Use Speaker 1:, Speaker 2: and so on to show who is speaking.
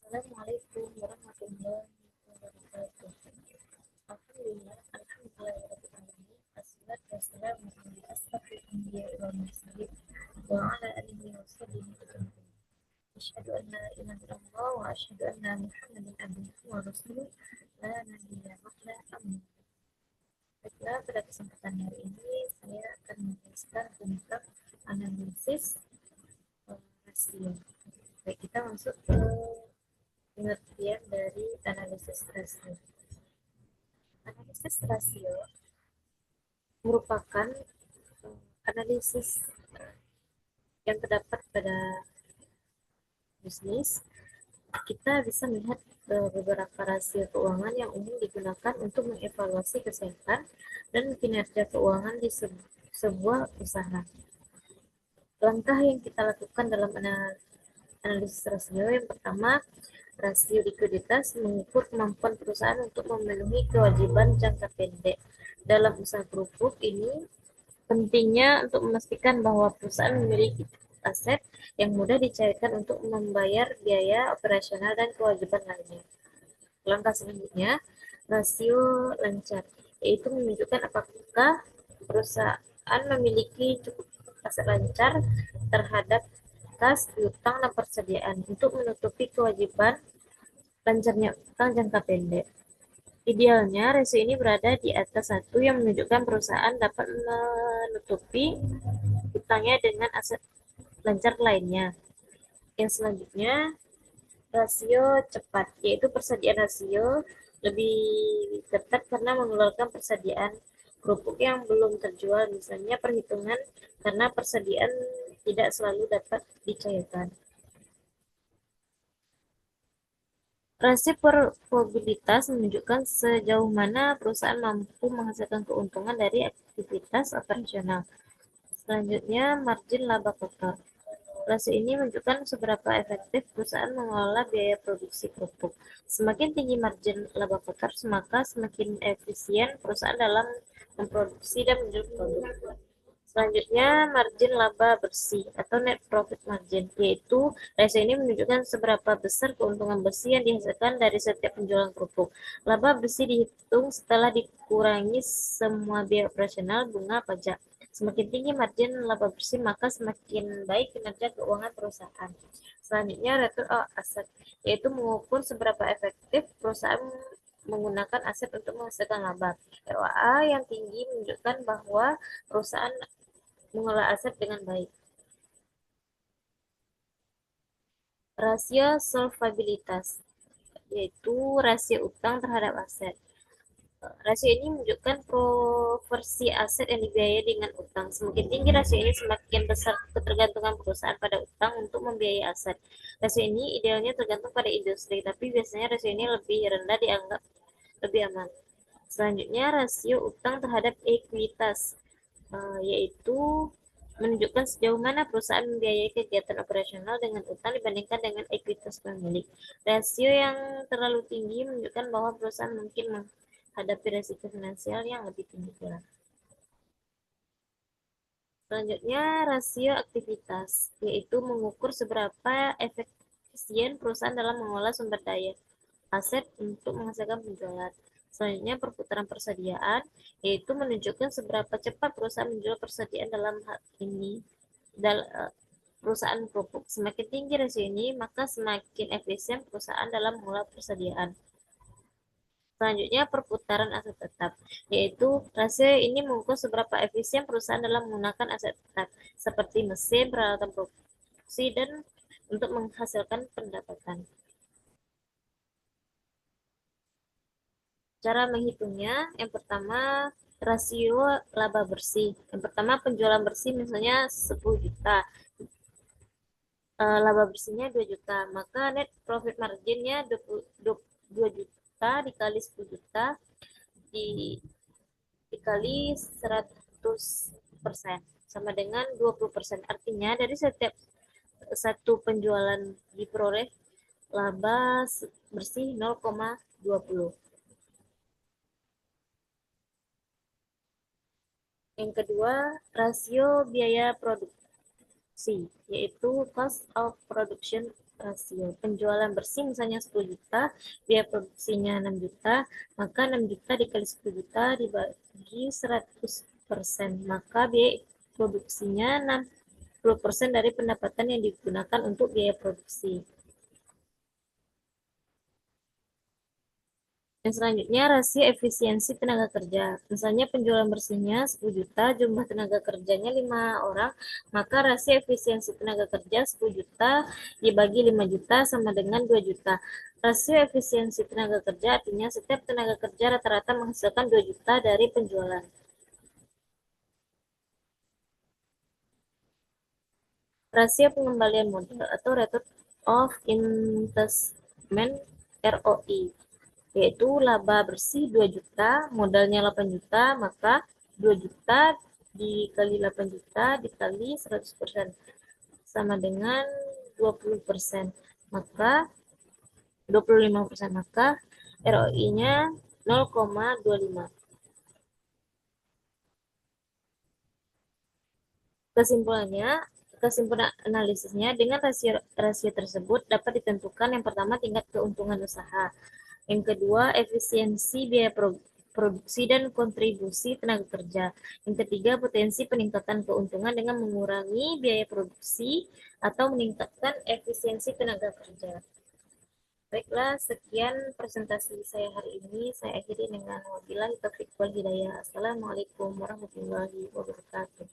Speaker 1: Assalamualaikum warahmatullahi wabarakatuh. Alhamdulillah, alhamdulillah alamin. Assalatu wassalamu ala asrofil anbiya'i wal mursalin wa ala alihi wa sahbihi ajma'in. Asyhadu an la ilaha illallah wa asyhadu anna Muhammadan abduhu wa rasuluh la nabiyya ba'da amma. Baiklah, pada kesempatan hari ini saya akan menjelaskan tentang analisis rasio. Baik, kita masuk ke pengertian dari analisis rasio. Analisis rasio merupakan analisis yang terdapat pada bisnis. Kita bisa melihat beberapa rasio keuangan yang umum digunakan untuk mengevaluasi kesehatan dan kinerja keuangan di sebuah usaha. Langkah yang kita lakukan dalam analisis rasio, yang pertama, rasio likuiditas mengukur kemampuan perusahaan untuk memenuhi kewajiban jangka pendek. Dalam usaha kerupuk ini, pentingnya untuk memastikan bahwa perusahaan memiliki aset yang mudah dicairkan untuk membayar biaya operasional dan kewajiban lainnya. Langkah selanjutnya, rasio lancar, yaitu menunjukkan apakah perusahaan memiliki cukup aset lancar terhadap kas, piutang, dan persediaan untuk menutupi kewajiban lancarnya utang jangka pendek. Idealnya, rasio ini berada di atas satu yang menunjukkan perusahaan dapat menutupi utangnya dengan aset lancar lainnya. Yang selanjutnya, rasio cepat, yaitu persediaan rasio lebih ketat karena mengeluarkan persediaan kerupuk yang belum terjual, misalnya perhitungan karena persediaan tidak selalu dapat dicairkan. Rasio probabilitas menunjukkan sejauh mana perusahaan mampu menghasilkan keuntungan dari aktivitas operasional. Selanjutnya, margin laba kotor. Rasio ini menunjukkan seberapa efektif perusahaan mengelola biaya produksi kerupuk. Semakin tinggi margin laba kotor, maka semakin efisien perusahaan dalam memproduksi dan menjual produk. Selanjutnya, margin laba bersih atau net profit margin, yaitu rasio ini menunjukkan seberapa besar keuntungan bersih yang dihasilkan dari setiap penjualan kerupuk. Laba bersih dihitung setelah dikurangi semua biaya operasional, bunga, pajak. Semakin tinggi margin laba bersih, maka semakin baik kinerja keuangan perusahaan. Selanjutnya, return on asset, yaitu mengukur seberapa efektif perusahaan menggunakan aset untuk menghasilkan laba. ROA yang tinggi menunjukkan bahwa perusahaan mengelola aset dengan baik. Rasio solvabilitas, yaitu rasio utang terhadap aset. Rasio ini menunjukkan proporsi aset yang dibiayai dengan utang. Semakin tinggi rasio ini, semakin besar ketergantungan perusahaan pada utang untuk membiayai aset. Rasio ini idealnya tergantung pada industri, tapi biasanya rasio ini lebih rendah dianggap lebih aman. Selanjutnya, rasio utang terhadap ekuitas, yaitu menunjukkan sejauh mana perusahaan membiayai kegiatan operasional dengan utang dibandingkan dengan ekuitas pemilik. Rasio yang terlalu tinggi menunjukkan bahwa perusahaan mungkin menghadapi risiko finansial yang lebih tinggi pula. Selanjutnya, rasio aktivitas, yaitu mengukur seberapa efisien perusahaan dalam mengolah sumber daya aset untuk menghasilkan penjualan. Selanjutnya, perputaran persediaan, yaitu menunjukkan seberapa cepat perusahaan menjual persediaan. Dalam hal ini perusahaan kerupuk. Semakin tinggi rasio ini, maka semakin efisien perusahaan dalam mengelola persediaan. Selanjutnya, perputaran aset tetap, yaitu rasio ini mengukur seberapa efisien perusahaan dalam menggunakan aset tetap, seperti mesin, peralatan produksi, dan untuk menghasilkan pendapatan. Cara menghitungnya, yang pertama, rasio laba bersih. Yang pertama, penjualan bersih misalnya 10 juta. Laba bersihnya 2 juta, maka net profit marginnya 2 juta dikali 10 juta dikali 100% sama dengan 20%. Artinya dari setiap satu penjualan diperoleh laba bersih 0,20. Yang kedua, rasio biaya produksi, yaitu cost of production rasio. Penjualan bersih misalnya 10 juta, biaya produksinya 6 juta, maka 6 juta dikali 10 juta dibagi 100%, maka biaya produksinya 60% dari pendapatan yang digunakan untuk biaya produksi. Yang selanjutnya, rasio efisiensi tenaga kerja. Misalnya penjualan bersihnya 10 juta, jumlah tenaga kerjanya 5 orang, maka rasio efisiensi tenaga kerja 10 juta dibagi 5 juta sama dengan 2 juta. Rasio efisiensi tenaga kerja artinya setiap tenaga kerja rata-rata menghasilkan 2 juta dari penjualan. Rasio pengembalian modal atau Return of Investment ROI, yaitu laba bersih 2 juta, modalnya 8 juta, maka 2 juta dikali 8 juta dikali 100% sama dengan 20%, maka 25%, maka ROI-nya 0,25. Kesimpulannya, kesimpulan analisisnya, dengan rasio tersebut dapat ditentukan yang pertama tingkat keuntungan usaha, yang kedua efisiensi biaya produksi dan kontribusi tenaga kerja, yang ketiga potensi peningkatan keuntungan dengan mengurangi biaya produksi atau meningkatkan efisiensi tenaga kerja. Baiklah, sekian presentasi saya hari ini. Saya akhiri dengan wabillahi taufiq wal hidayah. Assalamualaikum warahmatullahi wabarakatuh.